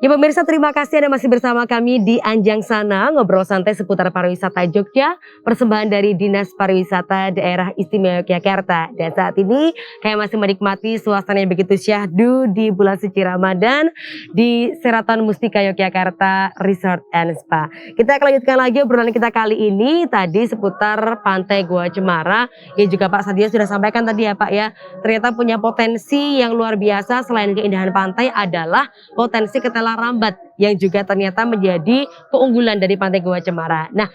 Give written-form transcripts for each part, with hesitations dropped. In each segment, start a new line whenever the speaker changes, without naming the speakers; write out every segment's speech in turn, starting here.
Ya pemirsa, terima kasih Anda masih bersama kami di Anjang Sana, ngobrol santai seputar pariwisata Jogja, persembahan dari Dinas Pariwisata Daerah Istimewa Yogyakarta. Dan saat ini kami masih menikmati suasana yang begitu syahdu di bulan suci Ramadan di Sheraton Mustika Yogyakarta Resort and Spa. Kita akan lanjutkan lagi obrolan kita kali ini tadi seputar Pantai Gua Cemara, yang juga Pak Sadio sudah sampaikan tadi ya Pak ya, ternyata punya potensi yang luar biasa. Selain keindahan pantai adalah potensi ketela rambat yang juga ternyata menjadi keunggulan dari Pantai Gua Cemara. Nah,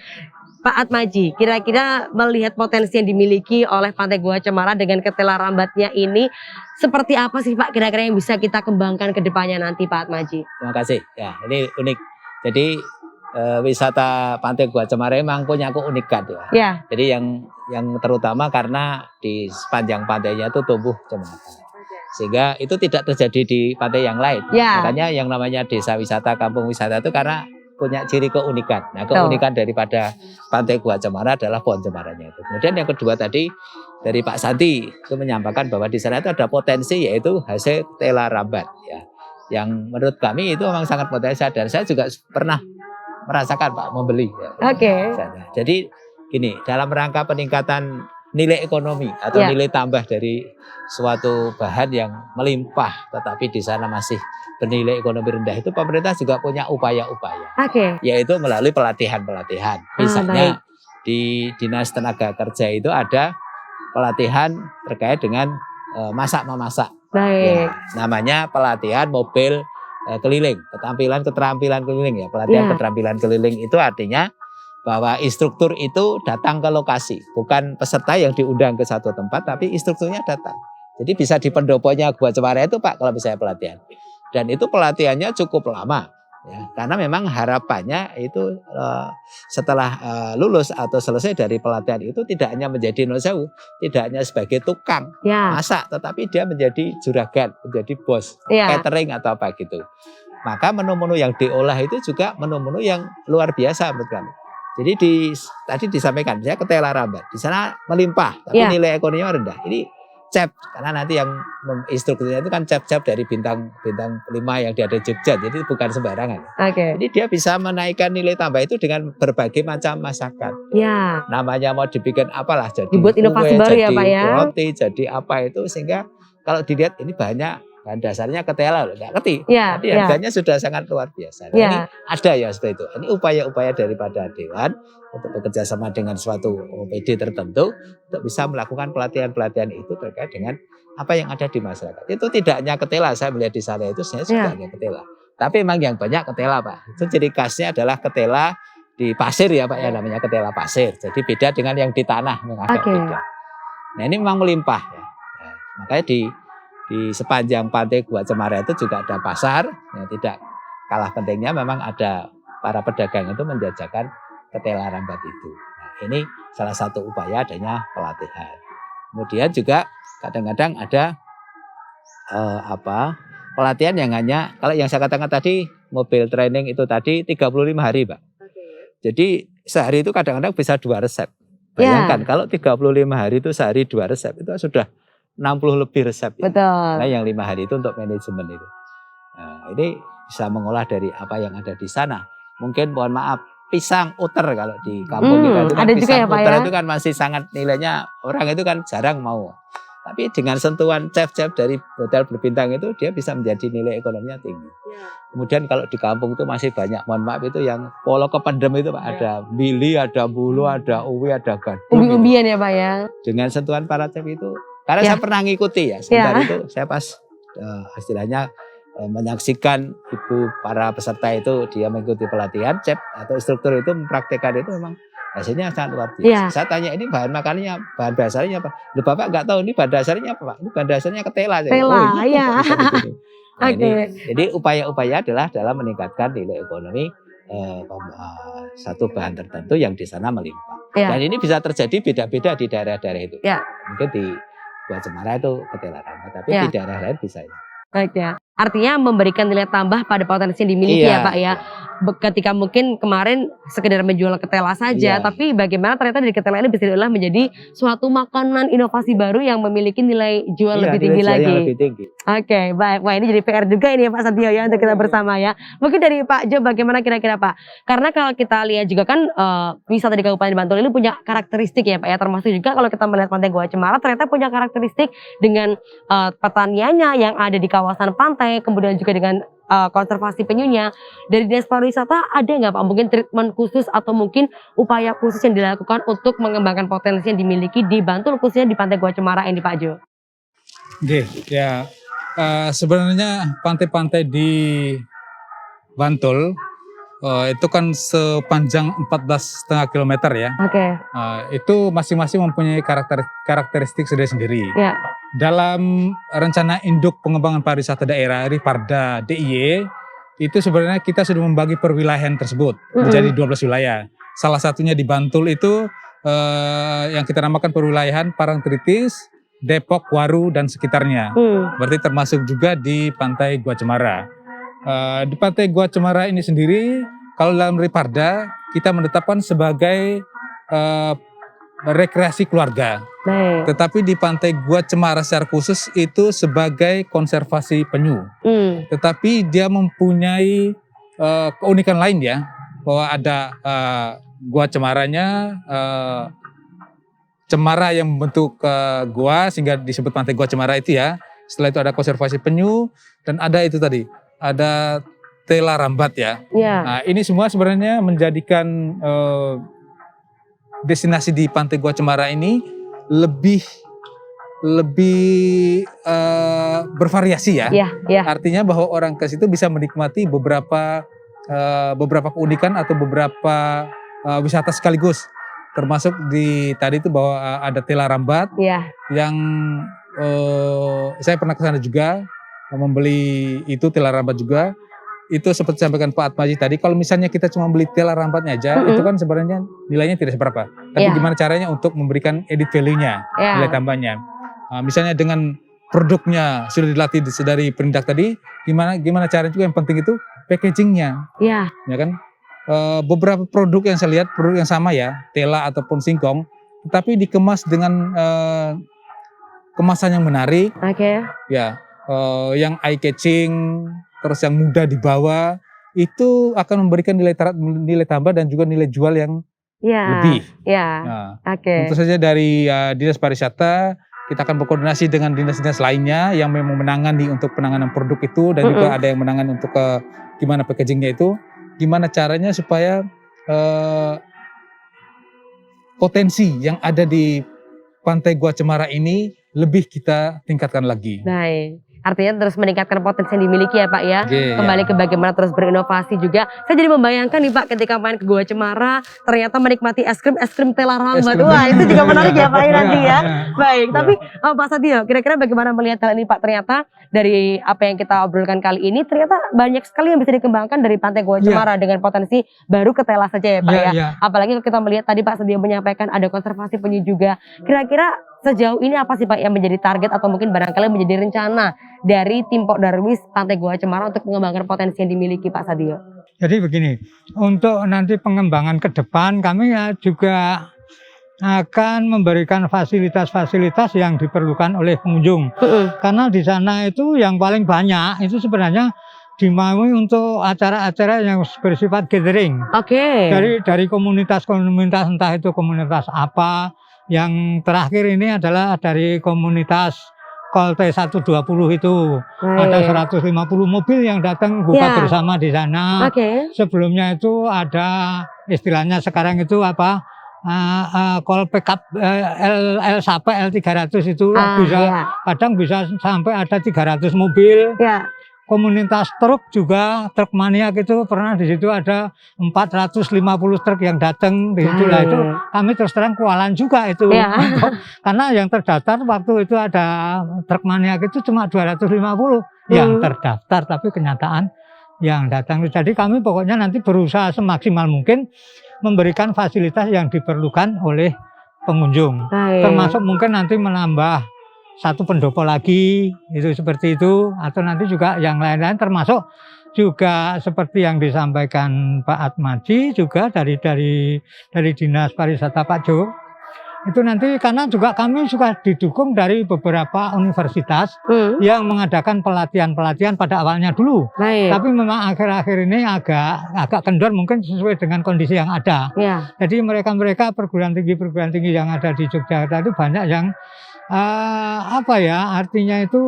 Pak Atmaji, kira-kira melihat potensi yang dimiliki oleh Pantai Gua Cemara dengan ketela rambatnya ini, seperti apa sih Pak kira-kira yang bisa kita kembangkan ke depannya nanti Pak Atmaji?
Terima kasih. Ya, ini unik. Jadi wisata Pantai Gua Cemara memang punya keunikan ya.
Ya.
Jadi yang terutama karena di sepanjang pantainya itu tumbuh cemara. Sehingga itu tidak terjadi di pantai yang lain.
Ya.
Makanya yang namanya desa wisata, kampung wisata itu karena punya ciri keunikan. Nah, keunikan daripada Pantai Gua Cemara adalah pohon cemaranya itu. Kemudian yang kedua tadi dari Pak Santi itu menyampaikan bahwa di sana itu ada potensi, yaitu hasil ketela rambat ya. Yang menurut kami itu memang sangat potensial, dan saya juga pernah merasakan Pak membeli. Ya.
Oke.
Jadi gini, dalam rangka peningkatan nilai ekonomi atau nilai tambah dari suatu bahan yang melimpah tetapi di sana masih bernilai ekonomi rendah, itu pemerintah juga punya upaya-upaya. Yaitu melalui pelatihan-pelatihan. Misalnya di Dinas Tenaga Kerja itu ada pelatihan terkait dengan masak-memasak. Ya, namanya pelatihan mobil keliling, keterampilan keliling ya. Pelatihan keterampilan keliling itu artinya bahwa instruktur itu datang ke lokasi, bukan peserta yang diundang ke satu tempat, tapi instrukturnya datang. Jadi bisa di pendoponya Gua Cemara itu Pak kalau misalnya pelatihan. Dan itu pelatihannya cukup lama, ya, karena memang harapannya itu setelah lulus atau selesai dari pelatihan itu tidak hanya menjadi nosewu, tidak hanya sebagai tukang masak, tetapi dia menjadi juragan, menjadi bos catering atau apa gitu. Maka menu-menu yang diolah itu juga menu-menu yang luar biasa menurut kami. Jadi tadi disampaikan, saya ketela rambat, di sana melimpah, tapi nilai ekonominya rendah. Ini chef, karena nanti yang instrukturnya itu kan chef-chef dari bintang 5 yang ada di Jogja, jadi bukan sembarangan. Jadi dia bisa menaikkan nilai tambah itu dengan berbagai macam masakan. Namanya mau dibikin apalah, jadi
dibuat inovasi
kue,
baru
jadi
ya Pak ya.
Roti, jadi apa itu, sehingga kalau dilihat ini banyak. Bahan dasarnya ketela loh, nggak ngerti. Tapi harganya sudah sangat luar biasa. Nah, ini ada ya seperti itu. Ini upaya-upaya daripada Dewan untuk bekerja sama dengan suatu OPD tertentu untuk bisa melakukan pelatihan-pelatihan itu terkait dengan apa yang ada di masyarakat. Itu tidak hanya ketela, saya melihat di sana itu saya sudah hanya ketela. Tapi memang yang banyak ketela Pak. Itu ciri khasnya adalah ketela di pasir ya Pak ya, namanya ketela pasir. Jadi beda dengan yang di tanah, memang agak beda. Nah ini memang melimpah ya. Nah, makanya di sepanjang Pantai Gua Cemara itu juga ada pasar, yang tidak kalah pentingnya memang ada para pedagang itu menjajakan ketela rambat itu. Nah, ini salah satu upaya adanya pelatihan. Kemudian juga kadang-kadang ada pelatihan yang hanya, kalau yang saya katakan tadi mobil training itu tadi 35 hari Pak. Jadi sehari itu kadang-kadang bisa 2 resep. Bayangkan kalau 35 hari itu sehari 2 resep, itu sudah 60 lebih resep.
Betul.
Nah, yang 5 hari itu untuk manajemen itu. Nah, ini bisa mengolah dari apa yang ada di sana. Mungkin mohon maaf, pisang uter kalau di kampung kita itu kan pisang uter itu kan masih sangat nilainya, orang itu kan jarang mau. Tapi dengan sentuhan chef-chef dari hotel berbintang itu dia bisa menjadi nilai ekonominya tinggi. Kemudian kalau di kampung itu masih banyak, mohon maaf itu yang polo kependem itu Pak, ada bili, ada bulu, ada uwi, ada gadung.
Ubi-ubian ya Pak ya.
Dengan sentuhan para chef itu, karena saya pernah ngikuti ya, sebentar itu saya pas istilahnya menyaksikan ibu para peserta itu dia mengikuti pelatihan, chef atau instruktur itu mempraktekkan itu memang hasilnya sangat luar biasa. Saya tanya ini bahan makanannya, bahan dasarnya apa? Loh Bapak nggak tahu ini bahan dasarnya apa Pak? Ini bahan dasarnya ketela. Nah, jadi upaya-upaya adalah dalam meningkatkan nilai ekonomi satu bahan tertentu yang di sana melimpah. Dan ini bisa terjadi beda-beda di daerah-daerah itu. Mungkin di Gua Cemara itu ketela rambat, tapi di daerah lain bisa ya.
Artinya memberikan nilai tambah pada potensi yang dimiliki ya Pak ya. ketika mungkin kemarin sekedar menjual ketela saja,
Iya.
tapi bagaimana ternyata dari ketela ini bisa diolah menjadi suatu makanan inovasi baru yang memiliki nilai jual
Iya,
lebih
nilai
tinggi
jual
lagi.
yang lebih tinggi.
Oke, baik. Wah, ini jadi PR juga ini ya Pak Satio ya untuk kita bersama ya. Mungkin dari Pak Jo bagaimana kira-kira Pak? Karena kalau kita lihat juga kan wisata di Kabupaten Bantul ini punya karakteristik ya Pak ya. Termasuk juga kalau kita melihat Pantai Gua Cemara ternyata punya karakteristik dengan pertaniannya yang ada di kawasan pantai, kemudian juga dengan konservasi penyunya. Dari Dinas Pariwisata ada nggak Pak mungkin treatment khusus atau mungkin upaya khusus yang dilakukan untuk mengembangkan potensi yang dimiliki di Bantul khususnya di Pantai Gua Cemara ini Pak Jo?
Oke, ya sebenarnya pantai-pantai di Bantul itu kan sepanjang 14,5 kilometer ya.
Oke.
Itu masing-masing mempunyai karakteristik sendiri-sendiri.
Ya.
Dalam rencana induk pengembangan pariwisata daerah Riparda DIY itu sebenarnya kita sudah membagi perwilayahan tersebut menjadi 12 wilayah. Salah satunya di Bantul itu yang kita namakan perwilayahan Parangtritis, Depok, Waru dan sekitarnya. Berarti termasuk juga di Pantai Gua Cemara. Di Pantai Gua Cemara ini sendiri kalau dalam Riparda kita menetapkan sebagai rekreasi keluarga.
Baik.
Tetapi di Pantai Gua Cemara secara khusus itu sebagai konservasi penyu. Tetapi dia mempunyai keunikan lain ya, bahwa ada Gua Cemaranya, cemara yang membentuk gua sehingga disebut Pantai Gua Cemara itu ya. Setelah itu ada konservasi penyu dan ada itu tadi, ada tela rambat ya. Nah, ini semua sebenarnya menjadikan destinasi di Pantai Gua Cemara ini lebih bervariasi ya. Artinya bahwa orang ke situ bisa menikmati beberapa keunikan atau beberapa wisata sekaligus. Termasuk di tadi itu bahwa ada tela rambat yang saya pernah ke sana juga membeli itu tela rambat juga. Itu seperti sampaikan Pak Atmaji tadi, kalau misalnya kita cuma beli tela rambatnya aja, itu kan sebenarnya nilainya tidak seberapa. Tapi gimana caranya untuk memberikan edit value-nya, nilai tambahnya. Misalnya dengan produknya sudah dilatih dari perindak tadi, gimana caranya juga yang penting itu packaging-nya. Ya kan? Beberapa produk yang saya lihat, produk yang sama ya, tela ataupun singkong, tetapi dikemas dengan kemasan yang menarik. Ya, yang eye catching, terus yang mudah dibawa, itu akan memberikan nilai tambah dan juga nilai jual yang lebih. Nah, tentu saja dari Dinas Pariwisata kita akan berkoordinasi dengan dinas-dinas lainnya yang memang menangani untuk penanganan produk itu dan juga ada yang menangani untuk gimana packagingnya itu, gimana caranya supaya potensi yang ada di Pantai Gua Cemara ini lebih kita tingkatkan lagi.
Baik. Artinya terus meningkatkan potensi yang dimiliki ya Pak ya. Kembali ke bagaimana terus berinovasi juga. Saya jadi membayangkan nih Pak ketika main ke Gua Cemara ternyata menikmati es krim tela rambat. Wah itu juga menarik ya Pak nanti ya. Baik, tapi Pak Satio kira-kira bagaimana melihat hal ini Pak? Ternyata dari apa yang kita obrolkan kali ini ternyata banyak sekali yang bisa dikembangkan dari Pantai Gua Cemara dengan potensi baru ketela saja ya Pak ya. Apalagi kalau kita melihat tadi Pak Satio menyampaikan ada konservasi penyu juga. Kira-kira sejauh ini apa sih Pak yang menjadi target atau mungkin barangkali menjadi rencana dari tim Pok Darwis Pantai Gua Cemara untuk mengembangkan potensi yang dimiliki Pak Satio?
Jadi begini, untuk nanti pengembangan ke depan kami juga akan memberikan fasilitas-fasilitas yang diperlukan oleh pengunjung. Karena di sana itu yang paling banyak itu sebenarnya dimaui untuk acara-acara yang bersifat gathering. Dari komunitas-komunitas, entah itu komunitas apa. Yang terakhir ini adalah dari komunitas Kolte 120 itu. Ada 150 mobil yang datang buka bersama di sana. Sebelumnya itu ada istilahnya sekarang itu apa? Kol pickup L Sape L300 itu kadang bisa sampai ada 300 mobil. Komunitas truk juga, truk maniak itu pernah di situ ada 450 truk yang datang di situ lah. Itu kami terus terang kualan juga itu. Karena yang terdaftar waktu itu ada truk maniak itu cuma 250 yang terdaftar, tapi kenyataan yang datang. Jadi kami pokoknya nanti berusaha semaksimal mungkin memberikan fasilitas yang diperlukan oleh pengunjung. Termasuk mungkin nanti menambah satu pendopo lagi, itu seperti itu, atau nanti juga yang lain-lain termasuk juga seperti yang disampaikan Pak Atmaji juga dari Dinas Pariwisata Pak Jo. Itu nanti karena juga kami juga didukung dari beberapa universitas yang mengadakan pelatihan-pelatihan pada awalnya dulu.
Baik.
Tapi memang akhir-akhir ini agak kendor mungkin sesuai dengan kondisi yang ada.
Ya.
Jadi mereka perguruan tinggi yang ada di Yogyakarta itu banyak yang artinya itu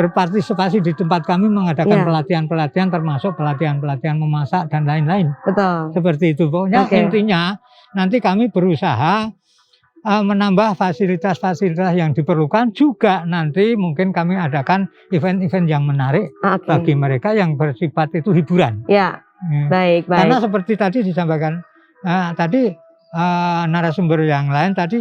berpartisipasi di tempat kami mengadakan pelatihan-pelatihan termasuk pelatihan-pelatihan memasak dan lain-lain.
Betul.
Seperti itu. Pokoknya intinya nanti kami berusaha menambah fasilitas-fasilitas yang diperlukan, juga nanti mungkin kami adakan event-event yang menarik bagi mereka yang bersifat itu hiburan.
Ya, baik.
Karena seperti tadi disampaikan narasumber yang lain tadi,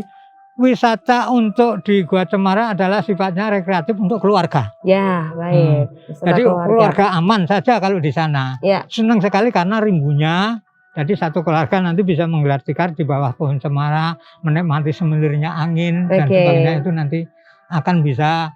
wisata untuk di Gua Cemara adalah sifatnya rekreatif untuk keluarga.
Ya, baik.
Jadi keluarga aman saja kalau di sana.
Ya.
Senang sekali karena rimbunya. Jadi satu keluarga nanti bisa menggelar tikar di bawah pohon cemara, menikmati semilirnya angin dan sebagainya, itu nanti akan bisa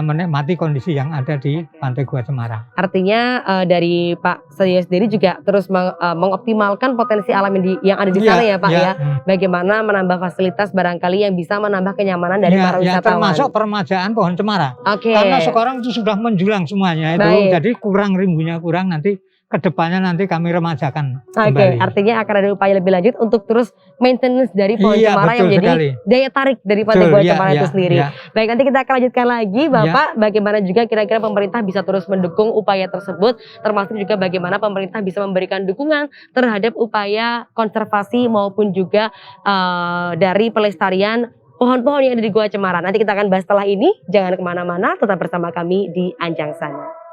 menikmati kondisi yang ada di Pantai Gua Cemara.
Artinya dari Pak Seyo sendiri juga terus mengoptimalkan potensi alam yang ada di sana ya Pak ya. Bagaimana menambah fasilitas barangkali yang bisa menambah kenyamanan dari para wisatawan.
Termasuk permajaan pohon cemara.
Oke.
Karena sekarang itu sudah menjulang semuanya itu, jadi rimbunya kurang, nanti kedepannya nanti kami remajakan kembali.
Artinya akan ada upaya lebih lanjut untuk terus maintenance dari pohon cemara yang menjadi daya tarik dari Pantai Gua Cemara itu sendiri. Baik, nanti kita akan lanjutkan lagi Bapak, bagaimana juga kira-kira pemerintah bisa terus mendukung upaya tersebut, termasuk juga bagaimana pemerintah bisa memberikan dukungan terhadap upaya konservasi maupun juga dari pelestarian pohon-pohon yang ada di Gua Cemara. Nanti kita akan bahas setelah ini, jangan kemana-mana, tetap bersama kami di Anjang Sana.